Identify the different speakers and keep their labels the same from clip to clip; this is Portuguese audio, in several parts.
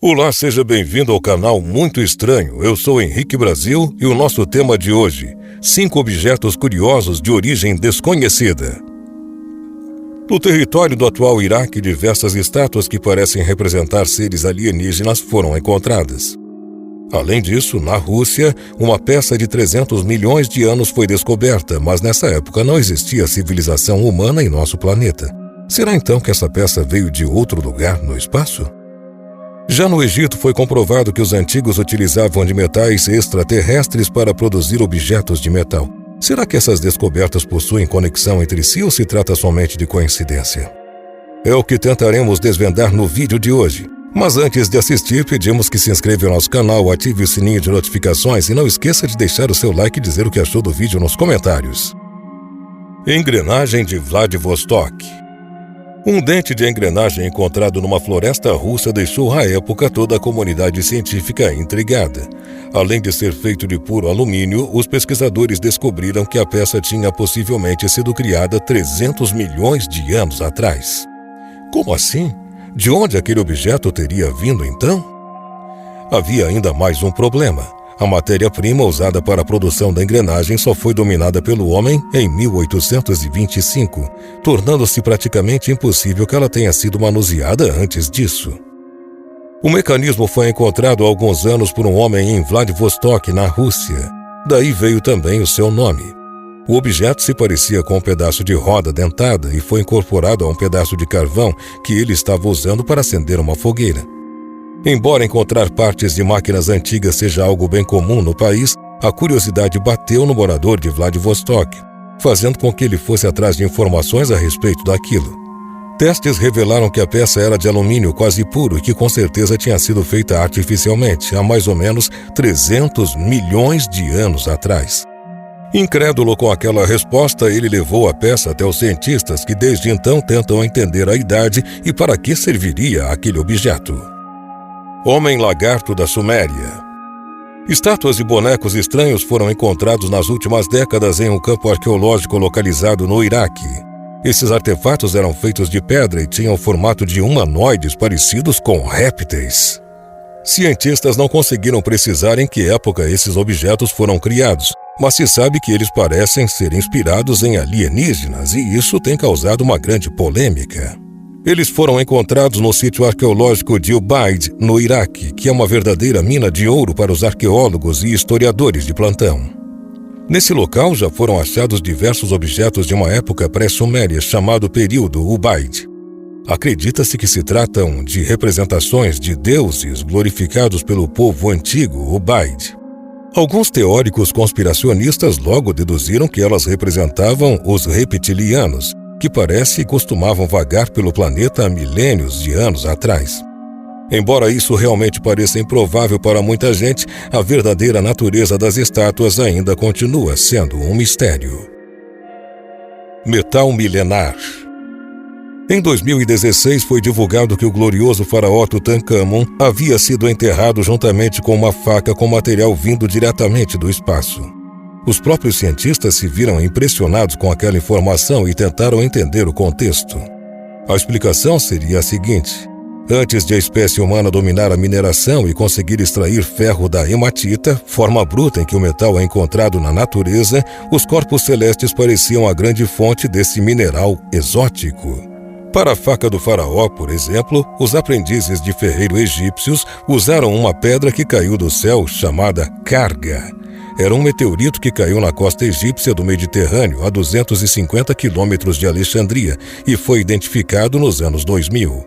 Speaker 1: Olá, seja bem-vindo ao canal Muito Estranho. Eu sou Henrique Brasil e o nosso tema de hoje: 5 objetos curiosos de origem desconhecida. No território do atual Iraque, diversas estátuas que parecem representar seres alienígenas foram encontradas. Além disso, na Rússia, uma peça de 300 milhões de anos foi descoberta, mas nessa época não existia civilização humana em nosso planeta. Será então que essa peça veio de outro lugar no espaço? Já no Egito foi comprovado que os antigos utilizavam de metais extraterrestres para produzir objetos de metal. Será que essas descobertas possuem conexão entre si ou se trata somente de coincidência? É o que tentaremos desvendar no vídeo de hoje. Mas antes de assistir, pedimos que se inscreva no nosso canal, ative o sininho de notificações e não esqueça de deixar o seu like e dizer o que achou do vídeo nos comentários. Engrenagem de Vladivostok. Um dente de engrenagem encontrado numa floresta russa deixou à época toda a comunidade científica intrigada. Além de ser feito de puro alumínio, os pesquisadores descobriram que a peça tinha possivelmente sido criada 300 milhões de anos atrás. Como assim? De onde aquele objeto teria vindo então? Havia ainda mais um problema. A matéria-prima usada para a produção da engrenagem só foi dominada pelo homem em 1825, tornando-se praticamente impossível que ela tenha sido manuseada antes disso. O mecanismo foi encontrado há alguns anos por um homem em Vladivostok, na Rússia. Daí veio também o seu nome. O objeto se parecia com um pedaço de roda dentada e foi incorporado a um pedaço de carvão que ele estava usando para acender uma fogueira. Embora encontrar partes de máquinas antigas seja algo bem comum no país, a curiosidade bateu no morador de Vladivostok, fazendo com que ele fosse atrás de informações a respeito daquilo. Testes revelaram que a peça era de alumínio quase puro e que com certeza tinha sido feita artificialmente há mais ou menos 300 milhões de anos atrás. Incrédulo com aquela resposta, ele levou a peça até os cientistas que desde então tentam entender a idade e para que serviria aquele objeto. Homem-lagarto da Suméria. Estátuas e bonecos estranhos foram encontrados nas últimas décadas em um campo arqueológico localizado no Iraque. Esses artefatos eram feitos de pedra e tinham o formato de humanoides parecidos com répteis. Cientistas não conseguiram precisar em que época esses objetos foram criados, mas se sabe que eles parecem ser inspirados em alienígenas e isso tem causado uma grande polêmica. Eles foram encontrados no sítio arqueológico de Ubaid, no Iraque, que é uma verdadeira mina de ouro para os arqueólogos e historiadores de plantão. Nesse local já foram achados diversos objetos de uma época pré-suméria chamado período Ubaid. Acredita-se que se tratam de representações de deuses glorificados pelo povo antigo Ubaid. Alguns teóricos conspiracionistas logo deduziram que elas representavam os reptilianos, que parece que costumavam vagar pelo planeta há milênios de anos atrás. Embora isso realmente pareça improvável para muita gente, a verdadeira natureza das estátuas ainda continua sendo um mistério. Metal milenar. Em 2016 foi divulgado que o glorioso faraó Tutankhamon havia sido enterrado juntamente com uma faca com material vindo diretamente do espaço. Os próprios cientistas se viram impressionados com aquela informação e tentaram entender o contexto. A explicação seria a seguinte: antes de a espécie humana dominar a mineração e conseguir extrair ferro da hematita, forma bruta em que o metal é encontrado na natureza, os corpos celestes pareciam a grande fonte desse mineral exótico. Para a faca do faraó, por exemplo, os aprendizes de ferreiro egípcios usaram uma pedra que caiu do céu chamada Karga. Era um meteorito que caiu na costa egípcia do Mediterrâneo, a 250 quilômetros de Alexandria, e foi identificado nos anos 2000.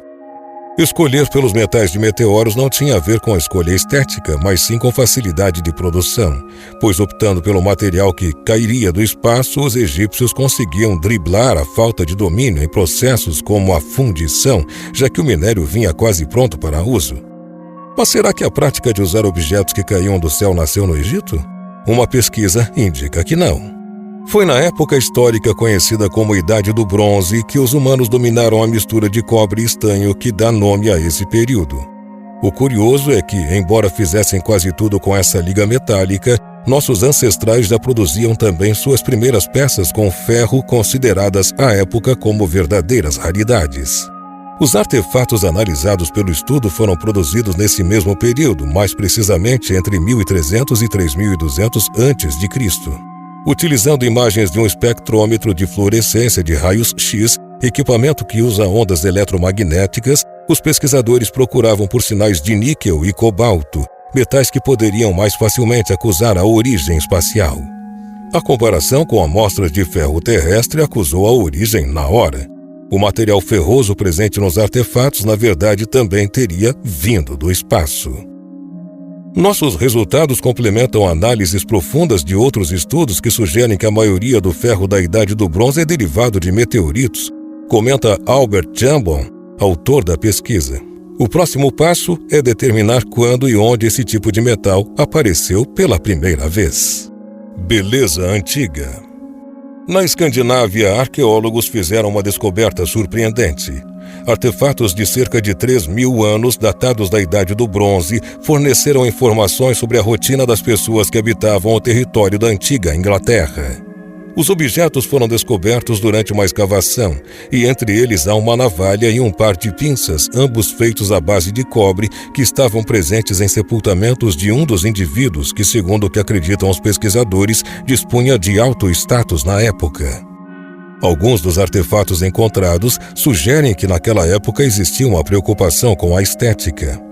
Speaker 1: Escolher pelos metais de meteoros não tinha a ver com a escolha estética, mas sim com facilidade de produção, pois optando pelo material que cairia do espaço, os egípcios conseguiam driblar a falta de domínio em processos como a fundição, já que o minério vinha quase pronto para uso. Mas será que a prática de usar objetos que caíam do céu nasceu no Egito? Uma pesquisa indica que não. Foi na época histórica conhecida como Idade do Bronze que os humanos dominaram a mistura de cobre e estanho que dá nome a esse período. O curioso é que, embora fizessem quase tudo com essa liga metálica, nossos ancestrais já produziam também suas primeiras peças com ferro consideradas à época como verdadeiras raridades. Os artefatos analisados pelo estudo foram produzidos nesse mesmo período, mais precisamente entre 1300 e 3200 a.C. Utilizando imagens de um espectrômetro de fluorescência de raios X, equipamento que usa ondas eletromagnéticas, os pesquisadores procuravam por sinais de níquel e cobalto, metais que poderiam mais facilmente acusar a origem espacial. A comparação com amostras de ferro terrestre acusou a origem na hora. O material ferroso presente nos artefatos, na verdade, também teria vindo do espaço. Nossos resultados complementam análises profundas de outros estudos que sugerem que a maioria do ferro da Idade do Bronze é derivado de meteoritos, comenta Albert Jambon, autor da pesquisa. O próximo passo é determinar quando e onde esse tipo de metal apareceu pela primeira vez. Beleza antiga. Na Escandinávia, arqueólogos fizeram uma descoberta surpreendente. Artefatos de cerca de 3.000 anos, datados da Idade do Bronze, forneceram informações sobre a rotina das pessoas que habitavam o território da antiga Inglaterra. Os objetos foram descobertos durante uma escavação, e entre eles há uma navalha e um par de pinças, ambos feitos à base de cobre, que estavam presentes em sepultamentos de um dos indivíduos que, segundo o que acreditam os pesquisadores, dispunha de alto status na época. Alguns dos artefatos encontrados sugerem que naquela época existia uma preocupação com a estética.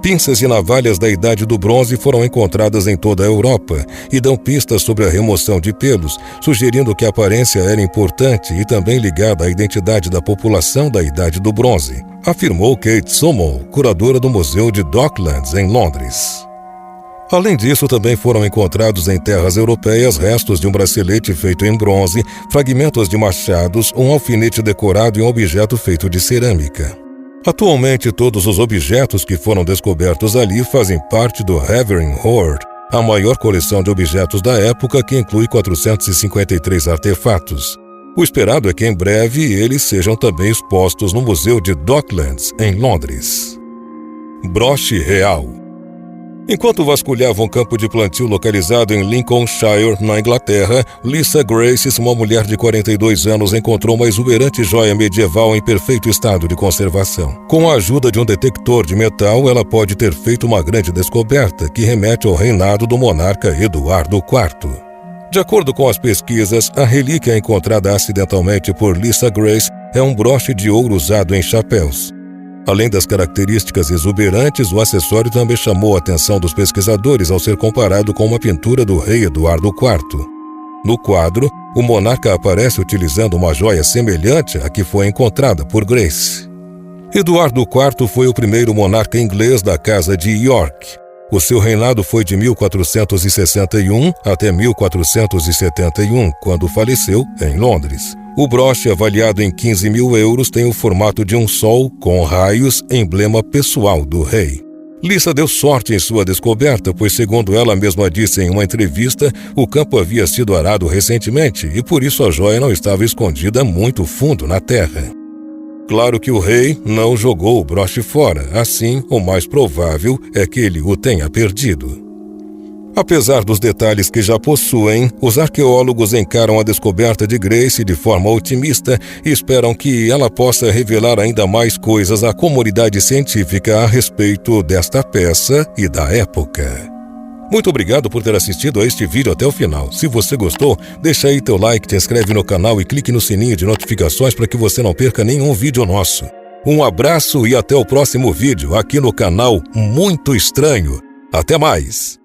Speaker 1: Pinças e navalhas da Idade do Bronze foram encontradas em toda a Europa e dão pistas sobre a remoção de pelos, sugerindo que a aparência era importante e também ligada à identidade da população da Idade do Bronze, afirmou Kate Sommel, curadora do Museu de Docklands, em Londres. Além disso, também foram encontrados em terras europeias restos de um bracelete feito em bronze, fragmentos de machados, um alfinete decorado e um objeto feito de cerâmica. Atualmente, todos os objetos que foram descobertos ali fazem parte do Havering Hoard, a maior coleção de objetos da época, que inclui 453 artefatos. O esperado é que em breve eles sejam também expostos no Museu de Docklands, em Londres. Broche real. Enquanto vasculhava um campo de plantio localizado em Lincolnshire, na Inglaterra, Lisa Grace, uma mulher de 42 anos, encontrou uma exuberante joia medieval em perfeito estado de conservação. Com a ajuda de um detector de metal, ela pode ter feito uma grande descoberta que remete ao reinado do monarca Eduardo IV. De acordo com as pesquisas, a relíquia encontrada acidentalmente por Lisa Grace é um broche de ouro usado em chapéus. Além das características exuberantes, o acessório também chamou a atenção dos pesquisadores ao ser comparado com uma pintura do rei Eduardo IV. No quadro, o monarca aparece utilizando uma joia semelhante à que foi encontrada por Grace. Eduardo IV foi o primeiro monarca inglês da Casa de York. O seu reinado foi de 1461 até 1471, quando faleceu em Londres. O broche, avaliado em 15.000 euros, tem o formato de um sol com raios, emblema pessoal do rei. Lisa deu sorte em sua descoberta, pois, segundo ela mesma disse em uma entrevista, o campo havia sido arado recentemente e por isso a joia não estava escondida muito fundo na terra. Claro que o rei não jogou o broche fora, assim, o mais provável é que ele o tenha perdido. Apesar dos detalhes que já possuem, os arqueólogos encaram a descoberta de Grace de forma otimista e esperam que ela possa revelar ainda mais coisas à comunidade científica a respeito desta peça e da época. Muito obrigado por ter assistido a este vídeo até o final. Se você gostou, deixa aí teu like, te inscreve no canal e clique no sininho de notificações para que você não perca nenhum vídeo nosso. Um abraço e até o próximo vídeo aqui no canal Muito Estranho. Até mais!